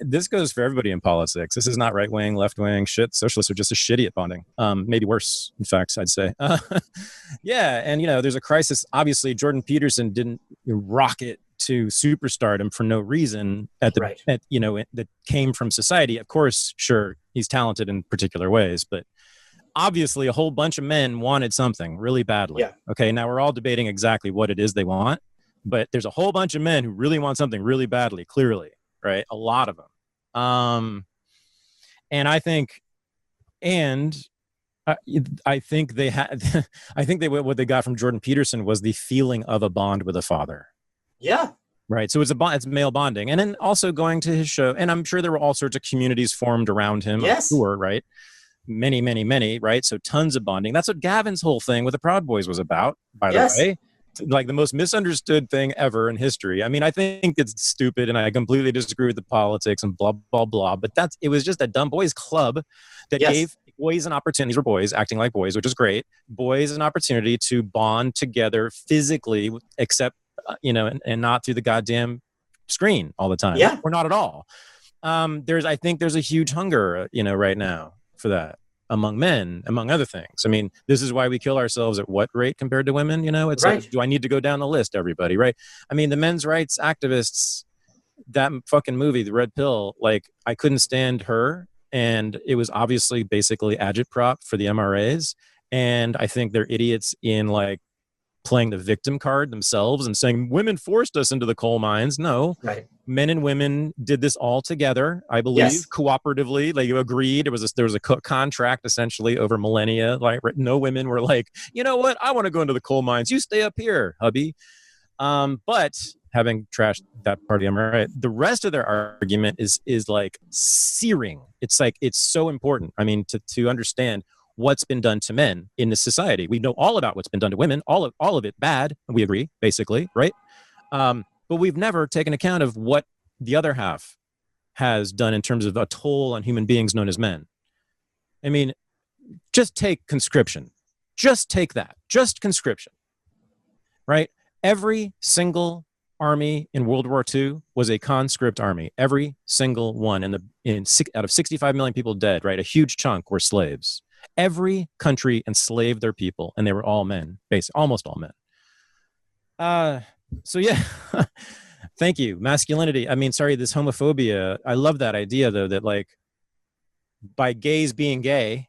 this goes for everybody in politics. This is not right wing, left wing shit. Socialists are just as shitty at bonding. Maybe worse, in fact, I'd say. Yeah. And, there's a crisis. Obviously, Jordan Peterson didn't rocket to superstardom for no reason that came from society. Of course, sure, he's talented in particular ways, but obviously a whole bunch of men wanted something really badly.
Yeah.
Okay. Now we're all debating exactly what it is they want. But there's a whole bunch of men who really want something really badly, clearly, right? A lot of them. And I think they had, what they got from Jordan Peterson was the feeling of a bond with a father.
Yeah.
Right. So it's male bonding. And then also going to his show, and I'm sure there were all sorts of communities formed around him.
Yes.
I'm sure, right? Many, many, many, right? So tons of bonding. That's what Gavin's whole thing with the Proud Boys was about, by the way. Like the most misunderstood thing ever in history. I mean, I think it's stupid and I completely disagree with the politics and blah, blah, blah. But it was just a dumb boys club that gave boys an opportunity. These were boys acting like boys, which is great. Boys an opportunity to bond together physically, except, and not through the goddamn screen all the time.
Yeah.
Or not at all. I think there's a huge hunger, right now for that. Among men, among other things. I mean, this is why we kill ourselves at what rate compared to women? It's
right.
Like, do I need to go down the list, everybody, right? I mean, the men's rights activists, that fucking movie, The Red Pill, like, I couldn't stand her. And it was obviously basically agitprop for the MRAs. And I think they're idiots in, like, playing the victim card themselves and saying, women forced us into the coal mines. No.
Right.
Men and women did this all together, I believe, cooperatively. Like, you agreed. There was a contract essentially over millennia. Like, no women were like, you know what? I want to go into the coal mines. You stay up here, hubby. But having trashed that part of the MRA, the rest of their argument is like searing. It's like, it's so important. I mean, to understand what's been done to men in this society. We know all about what's been done to women, all of it bad. And we agree, basically, right? But we've never taken account of what the other half has done in terms of a toll on human beings known as men. I mean, just take conscription. Just take that. Just conscription, right? Every single army in World War II was a conscript army. Every single one. Out of 65 million people dead, right? A huge chunk were slaves. Every country enslaved their people, and they were all men, basically, almost all men. So yeah, thank you. Masculinity. I mean, sorry, this homophobia. I love that idea though, that like by gays being gay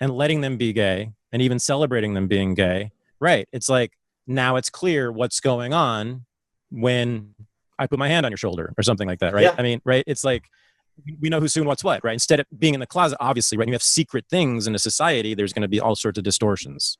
and letting them be gay and even celebrating them being gay, right? It's like, now it's clear what's going on when I put my hand on your shoulder or something like that, right?
Yeah.
I mean, right? It's like, we know who's doing what's what, right? Instead of being in the closet, obviously, right? You have secret things in a society, there's going to be all sorts of distortions.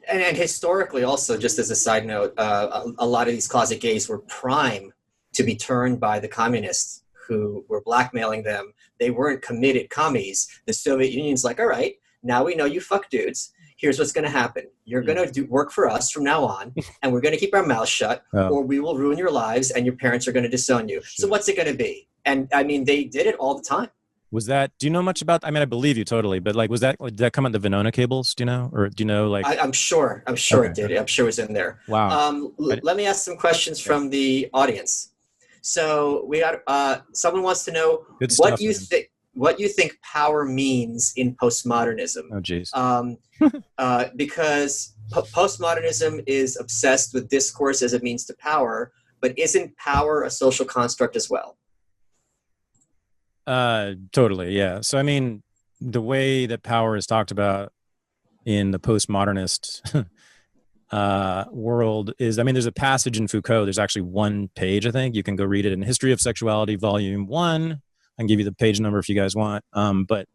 And historically also, just as a side note, a lot of these closet gays were prime to be turned by the communists who were blackmailing them, they weren't committed commies. The Soviet Union's like, all right, now we know you fuck dudes. Here's what's going to happen. You're going to work for us from now on, and we're going to keep our mouths shut, or we will ruin your lives, and your parents are going to disown you. So what's it going to be? And I mean, they did it all the time.
Was that, do you know much about, I mean, I believe you totally, but like, did that come on the Venona cables? Do you know, or do you know, like?
I'm sure it did. I'm sure it was in there.
Wow.
Let me ask some questions from the audience. So we got, someone wants to know what you think power means in postmodernism.
Oh, geez.
Because postmodernism is obsessed with discourse as a means to power, but isn't power a social construct as well?
Totally, yeah. So, I mean, the way that power is talked about in the postmodernist world is, I mean, there's a passage in Foucault. There's actually one page, I think. You can go read it in History of Sexuality, Volume 1. I can give you the page number if you guys want. But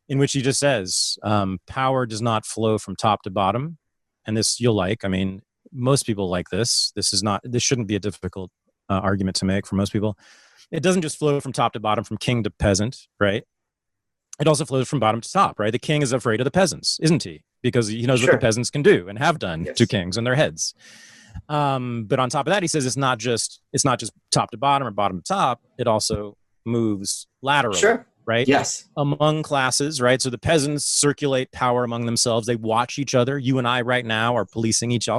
in which he just says, power does not flow from top to bottom. And this you'll like. I mean, most people like this. This shouldn't be a difficult argument to make for most people. It doesn't just flow from top to bottom, from king to peasant, right? It also flows from bottom to top, right? The king is afraid of the peasants, isn't he? Because he knows what the peasants can do and have done to kings and their heads. But on top of that, he says it's not just top to bottom or bottom to top. It also moves laterally, right?
Yes.
Among classes, right? So the peasants circulate power among themselves. They watch each other. You and I right now are policing each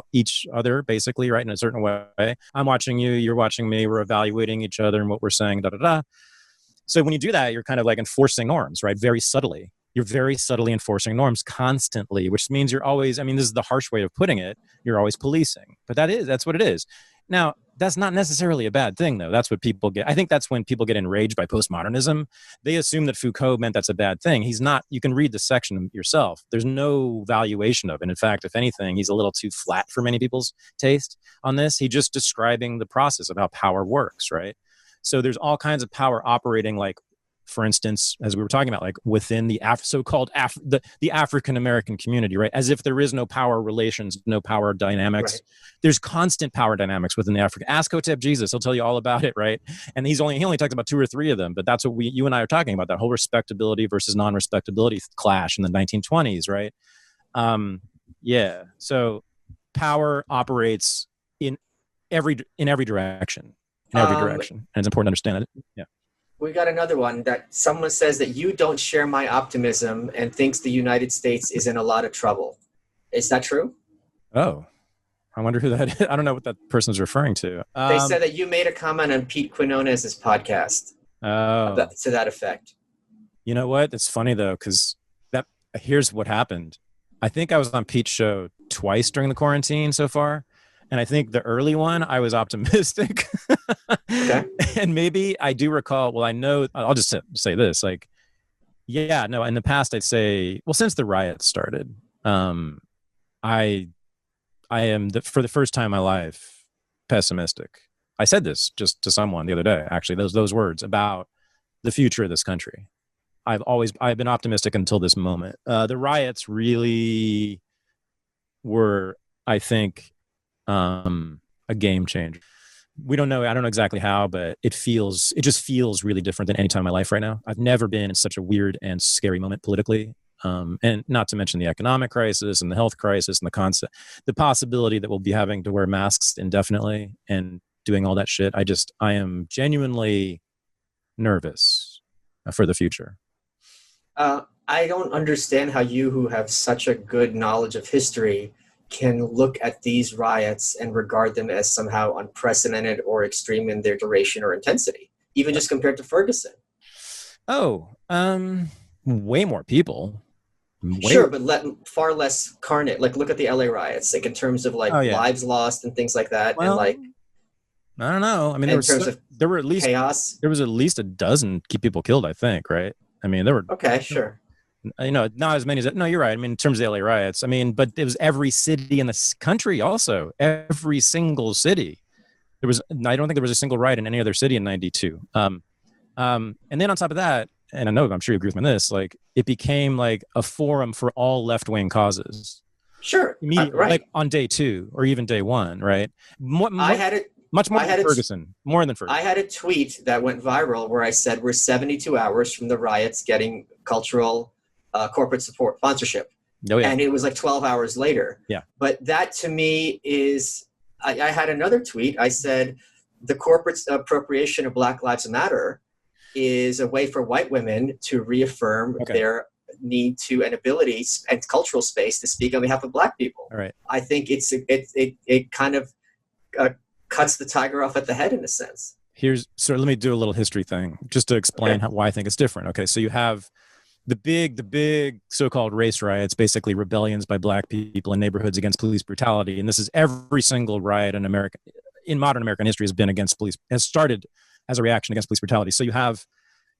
other, basically, right? In a certain way. I'm watching you, you're watching me. We're evaluating each other and what we're saying, So when you do that, you're kind of like enforcing norms, right? Very subtly. You're very subtly enforcing norms constantly, which means you're always, I mean, this is the harsh way of putting it. You're always policing, but that's what it is. Now, that's not necessarily a bad thing, though. That's what people get. I think that's when people get enraged by postmodernism. They assume that Foucault meant that's a bad thing. He's not. You can read the section yourself. There's no valuation of it. In fact, if anything, he's a little too flat for many people's taste on this. He's just describing the process of how power works, right? So there's all kinds of power operating, like, for instance, as we were talking about, like within the so-called the African-American community, right? As if there is no power relations, no power dynamics. Right. There's constant power dynamics within the African. Ask Hotep Jesus, he'll tell you all about it, right? And he only talks about 2 or 3 of them, but that's what you and I are talking about, that whole respectability versus non-respectability clash in the 1920s, right? Yeah. So power operates in every direction. And it's important to understand that. Yeah.
We got another one that someone says that you don't share my optimism and thinks the United States is in a lot of trouble. Is that true?
Oh, I wonder who that is. I don't know what that person's referring to.
They said that you made a comment on Pete Quinones's podcast. To that effect.
You know what? It's funny though, because here's what happened. I think I was on Pete's show twice during the quarantine so far. And I think the early one, I was optimistic.
Okay.
And maybe I do recall, well, I know, I'll just say this, like, yeah, no, in the past, I'd say, well, since the riots started, I am, for the first time in my life, pessimistic. I said this just to someone the other day, actually, those words about the future of this country. I've been optimistic until this moment. The riots really were, I think, a game changer. We don't know. I don't know exactly how, but it just feels really different than any time in my life right now. I've never been in such a weird and scary moment politically. And not to mention the economic crisis and the health crisis and the possibility that we'll be having to wear masks indefinitely and doing all that shit. I am genuinely nervous for the future.
I don't understand how you, who have such a good knowledge of history, can look at these riots and regard them as somehow unprecedented or extreme in their duration or intensity, even just compared to Ferguson.
Way more people.
Sure, but far less carnage. Like, look at the LA riots, like in terms of lives lost and things like that.
Well,
and like,
I don't know. I mean, there were at least chaos. There was at least a dozen people killed, I think, right? I mean, there were.
Okay, sure.
Not as many as that. No, you're right. I mean, in terms of the LA riots, I mean, but it was every city in the country also. Every single city. I don't think there was a single riot in any other city in 92. And then on top of that, and I'm sure you agree with me on this, like, it became like a forum for all left-wing causes.
Sure.
Immediately, right. Like on day 2 or even day 1, right?
I had it.
Much more
I had
than
a t-
Ferguson. More than Ferguson.
I had a tweet that went viral where I said we're 72 hours from the riots getting cultural corporate support sponsorship.
Oh yeah.
And it was like 12 hours later.
Yeah.
But that to me is, I had another tweet. I said the corporate appropriation of Black Lives Matter is a way for white women to reaffirm their need to and ability and cultural space to speak on behalf of Black people.
All right.
I think it kind of cuts the tiger off at the head in a sense.
So let me do a little history thing just to explain why I think it's different. Okay, so you have the big so-called race riots, basically rebellions by Black people in neighborhoods against police brutality, and this is every single riot in America, in modern American history, has been against police, has started as a reaction against police brutality. So you have,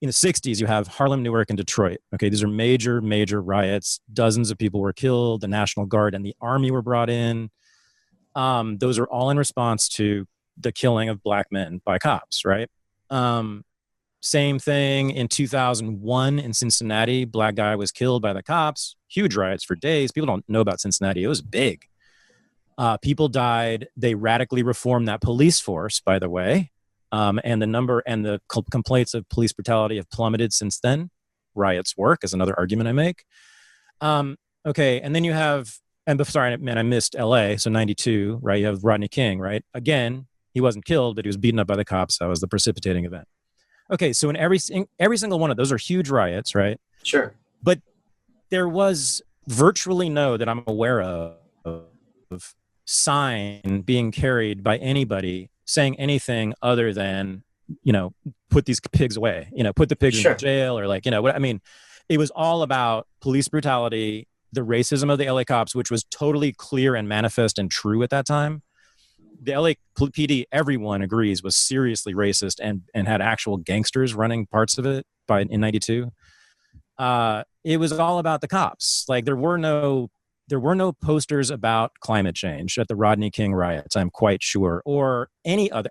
in the 60s, you have Harlem, Newark, and Detroit. Okay, these are major riots. Dozens of people were killed. The National Guard and the Army were brought in. Those are all in response to the killing of Black men by cops, right? Same thing in 2001 in Cincinnati. Black guy was killed by the cops. Huge riots for days. People don't know about Cincinnati. It was big. People died. They radically reformed that police force, by the way. And the number and the complaints of police brutality have plummeted since then. Riots work is another argument I make. Okay, and then you have, sorry, man, I missed LA. So 92, right? You have Rodney King, right? Again, he wasn't killed, but he was beaten up by the cops. That was the precipitating event. Okay, so in every single one of those are huge riots, right?
Sure.
But there was virtually no, that I'm aware of sign being carried by anybody saying anything other than, put these pigs away, put the pigs in jail, or what I mean. It was all about police brutality, the racism of the LA cops, which was totally clear and manifest and true at that time. The LA PD, everyone agrees, was seriously racist and had actual gangsters running parts of it in 92. It was all about the cops. Like there were no posters about climate change at the Rodney King riots, I'm quite sure, or any other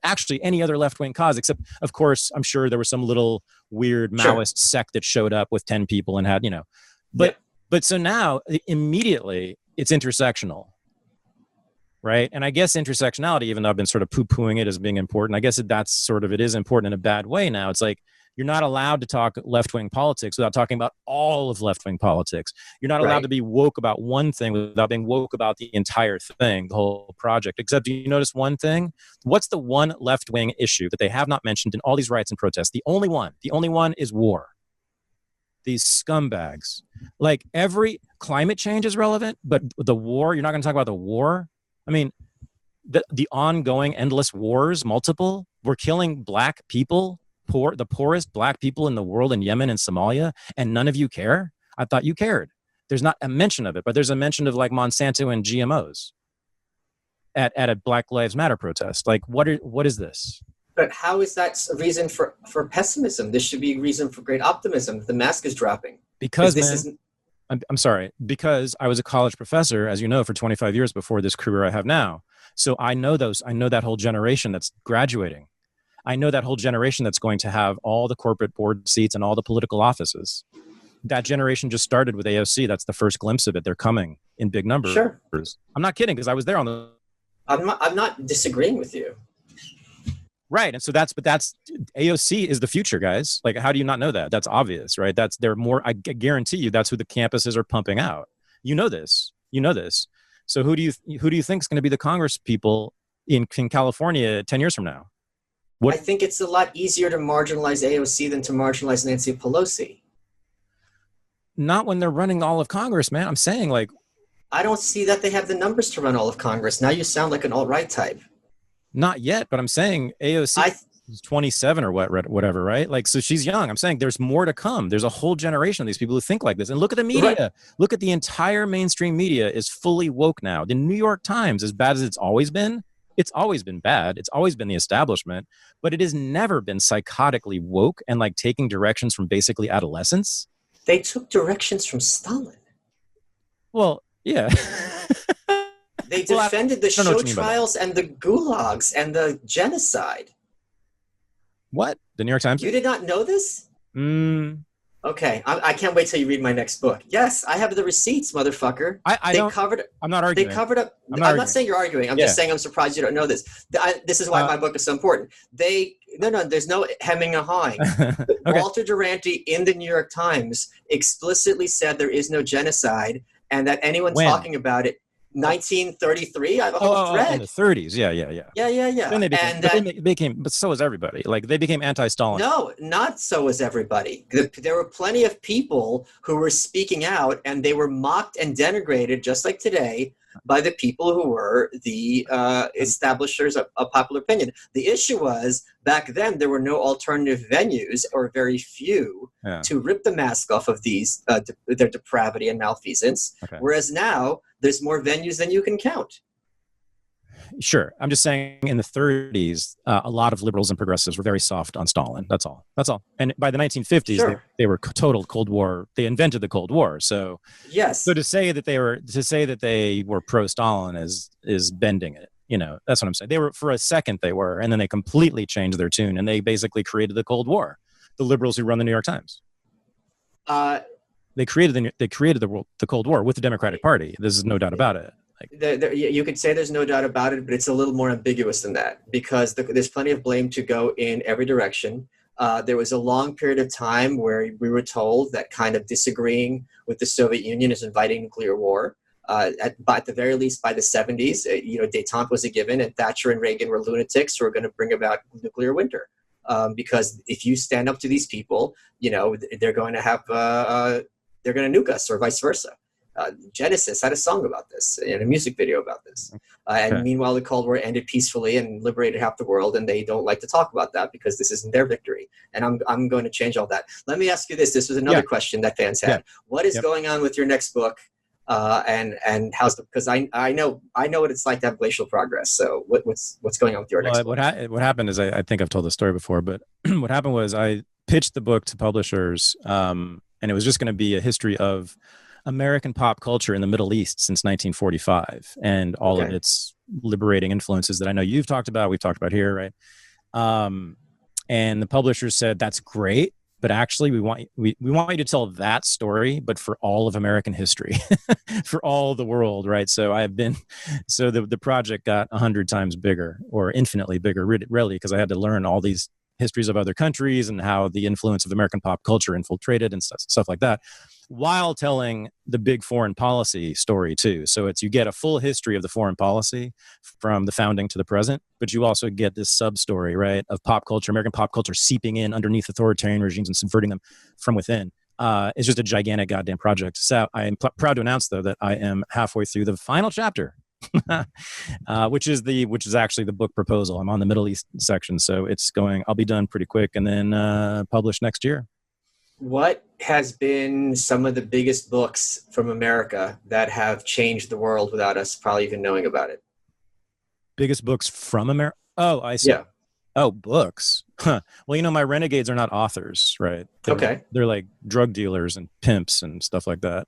left-wing cause, except, of course, I'm sure there was some little weird Maoist sect that showed up with 10 people and had, but so now immediately it's intersectional. Right. And I guess intersectionality, even though I've been sort of poo-pooing it as being important, I guess it is important in a bad way now. It's like, you're not allowed to talk left-wing politics without talking about all of left-wing politics. You're not allowed to be woke about one thing without being woke about the entire thing, the whole project. Except, do you notice one thing? What's the one left-wing issue that they have not mentioned in all these riots and protests? The only one is war. These scumbags. Like, every climate change is relevant, but the war, you're not going to talk about the war? I mean, the ongoing endless wars, multiple, we're killing Black people, the poorest Black people in the world in Yemen and Somalia, and none of you care? I thought you cared. There's not a mention of it, but there's a mention of like Monsanto and GMOs at a Black Lives Matter protest. Like, what is this?
But how is that a reason for pessimism? This should be a reason for great optimism. The mask is dropping.
Because I'm sorry, because I was a college professor, as you know, for 25 years before this career I have now. So I know that whole generation that's graduating. I know that whole generation that's going to have all the corporate board seats and all the political offices. That generation just started with AOC. That's the first glimpse of it. They're coming in big numbers.
Sure.
I'm not kidding, because I was there on the...
I'm not disagreeing with you.
Right. And so that's AOC is the future, guys. Like, how do you not know that? That's obvious, right? I guarantee you that's who the campuses are pumping out. You know this. So who do you think is going to be the Congress people in California 10 years from now?
I think it's a lot easier to marginalize AOC than to marginalize Nancy Pelosi.
Not when they're running all of Congress, man. I'm saying, like...
I don't see that they have the numbers to run all of Congress. Now you sound like an alt-right type.
Not yet, but I'm saying AOC is 27 or whatever, right? Like, so she's young. I'm saying there's more to come. There's a whole generation of these people who think like this. And look at the media. Right. Look at the entire mainstream media is fully woke now. The New York Times, as bad as it's always been bad. It's always been the establishment, but it has never been psychotically woke and like taking directions from basically adolescence.
They took directions from Stalin.
Well, yeah.
They defended the show trials and the gulags and the genocide.
What? The New York Times?
You did not know this? Okay, I can't wait till you read my next book. Yes, I have the receipts, motherfucker.
I
They
don't.
covered.
I'm not
They
arguing.
covered up.
I'm not
I'm not
arguing.
saying you're arguing. I'm
Yeah.
just saying I'm surprised you don't know this. This is why
Uh,
my book is so important. No. There's no hemming and hawing.
okay.
Walter Durante in the New York Times explicitly said there is no genocide, and that anyone
When?
talking about it, 1933. I have a whole
Oh, in
thread.
the 30s. Yeah.
Yeah.
Then they became,
And
but
that
they became, but so was everybody. Like they became anti-Stalin.
no, not so was everybody. There were plenty of people who were speaking out, and they were mocked and denigrated, just like today, by the people who were the establishers of popular opinion. The issue was back then there were no alternative venues, or very few,
Yeah.
to rip the mask off of these their depravity and malfeasance.
Okay.
Whereas now there's more venues than you can count.
Sure. I'm just saying in the 30s, a lot of liberals and progressives were very soft on Stalin. That's all. And by the 1950s,
Sure.
they were total Cold War. They invented the Cold War. So
Yes.
to say that they were pro Stalin is bending it. That's what I'm saying. They were, for a second they were, and then they completely changed their tune, and they basically created the Cold War. The liberals who run the New York Times. They created the Cold War with the Democratic Party. There's no doubt about it.
You could say there's no doubt about it, but it's a little more ambiguous than that, because there's plenty of blame to go in every direction. There was a long period of time where we were told that kind of disagreeing with the Soviet Union is inviting nuclear war. At the very least, by the 70s, détente was a given, and Thatcher and Reagan were lunatics who were going to bring about nuclear winter. Because if you stand up to these people, they're going to have they're going to nuke us, or vice versa. Genesis had a song about this and a music video about this. And meanwhile, the Cold War ended peacefully and liberated half the world, and they don't like to talk about that because this isn't their victory. And I'm going to change all that. Let me ask you this. This was another question that fans had.
Yeah.
What is going on with your next book? And how's because I know what it's like to have glacial progress. So what's going on with your next book?
What happened is, I think I've told this story before, but what happened was I pitched the book to publishers, and it was just going to be a history of American pop culture in the Middle East since 1945 and all of its liberating influences that I know you've talked about, we've talked about here, right? And the publishers said, that's great, but actually we want you to tell that story, but for all of American history, for all the world, right? So the project got 100 times bigger, or infinitely bigger, really, because I had to learn all these histories of other countries and how the influence of American pop culture infiltrated and stuff like that, while telling the big foreign policy story too. So you get a full history of the foreign policy from the founding to the present, but you also get this sub story, right, of pop culture, American pop culture seeping in underneath authoritarian regimes and subverting them from within. It's just a gigantic goddamn project. So I am proud to announce, though, that I am halfway through the final chapter. which is actually the book proposal. I'm on the Middle East section, so I'll be done pretty quick, and then published next year.
What has been some of the biggest books from America that have changed the world without us probably even knowing about it?
Biggest books from America? Oh, I see. Yeah. Oh, books. Huh. Well, my renegades are not authors, right? They're like drug dealers and pimps and stuff like that.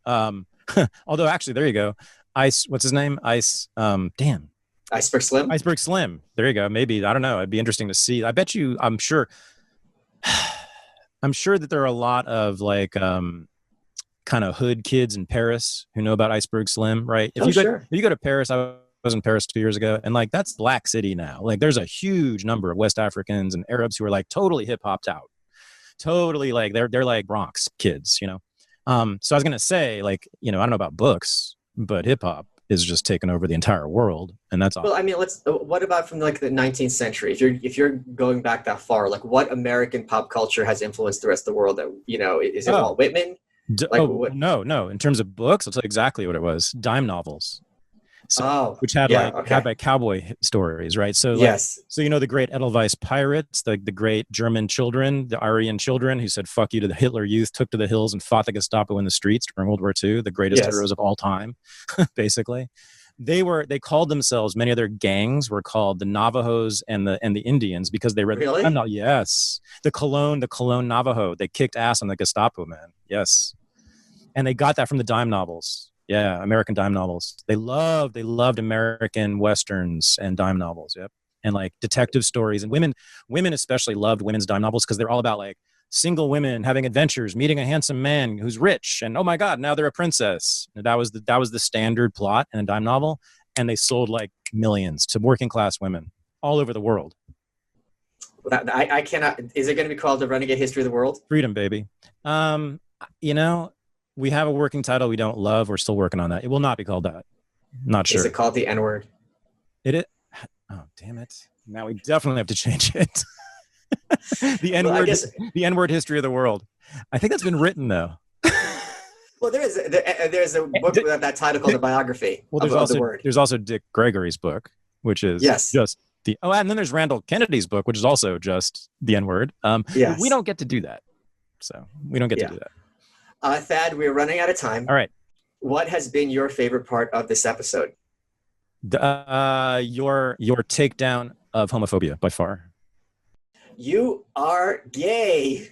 Although, actually, there you go. What's his name? Iceberg
Slim?
Iceberg Slim. There you go. Maybe, I don't know. It'd be interesting to see. I'm sure that there are a lot of kind of hood kids in Paris who know about Iceberg Slim, right? If you go to Paris, I was in Paris 2 years ago, and that's Black City now. There's a huge number of West Africans and Arabs who are totally hip hopped out. Totally they're like Bronx kids, So I was going to say, I don't know about books, but hip hop is just taking over the entire world, and that's awesome.
Well, I mean, what about from the 19th century? If you're going back that far, what American pop culture has influenced the rest of the world? That is it Walt Whitman?
No. In terms of books, I'll tell you exactly what it was. Dime novels. Which had cowboy stories, right? So
yes.
So the great Edelweiss pirates, the great German children, the Aryan children who said "fuck you" to the Hitler Youth, took to the hills and fought the Gestapo in the streets during World War II. The greatest heroes of all time, basically. They called themselves. Many of their gangs were called the Navajos and the Indians because they read.
Really?
Yes, the Cologne Navajo. They kicked ass on the Gestapo, man. Yes, and they got that from the dime novels. Yeah, American dime novels. They loved American westerns and dime novels. Yep, and detective stories, and women especially loved women's dime novels because they're all about single women having adventures, meeting a handsome man who's rich, and oh my God, now they're a princess. And that was the standard plot in a dime novel, and they sold like millions to working class women all over the world.
I cannot. Is it going to be called The Renegade History of the World?
Freedom, baby. You know, we have a working title we don't love. We're still working on that. It will not be called that. Not sure.
Is it called The N-Word?
Oh, damn it. Now we definitely have to change it. The N-word, the N-word history of the world. I think that's been written though.
Well, there's a book with that title called The Biography.
Well, there's also Dick Gregory's book, which is just the, and then there's Randall Kennedy's book, which is also just the N-word.
Yes.
We don't get to do that. So we don't get to do that.
Thad, we're running out of time.
All right.
What has been your favorite part of this episode?
Your takedown of homophobia by far.
You are gay.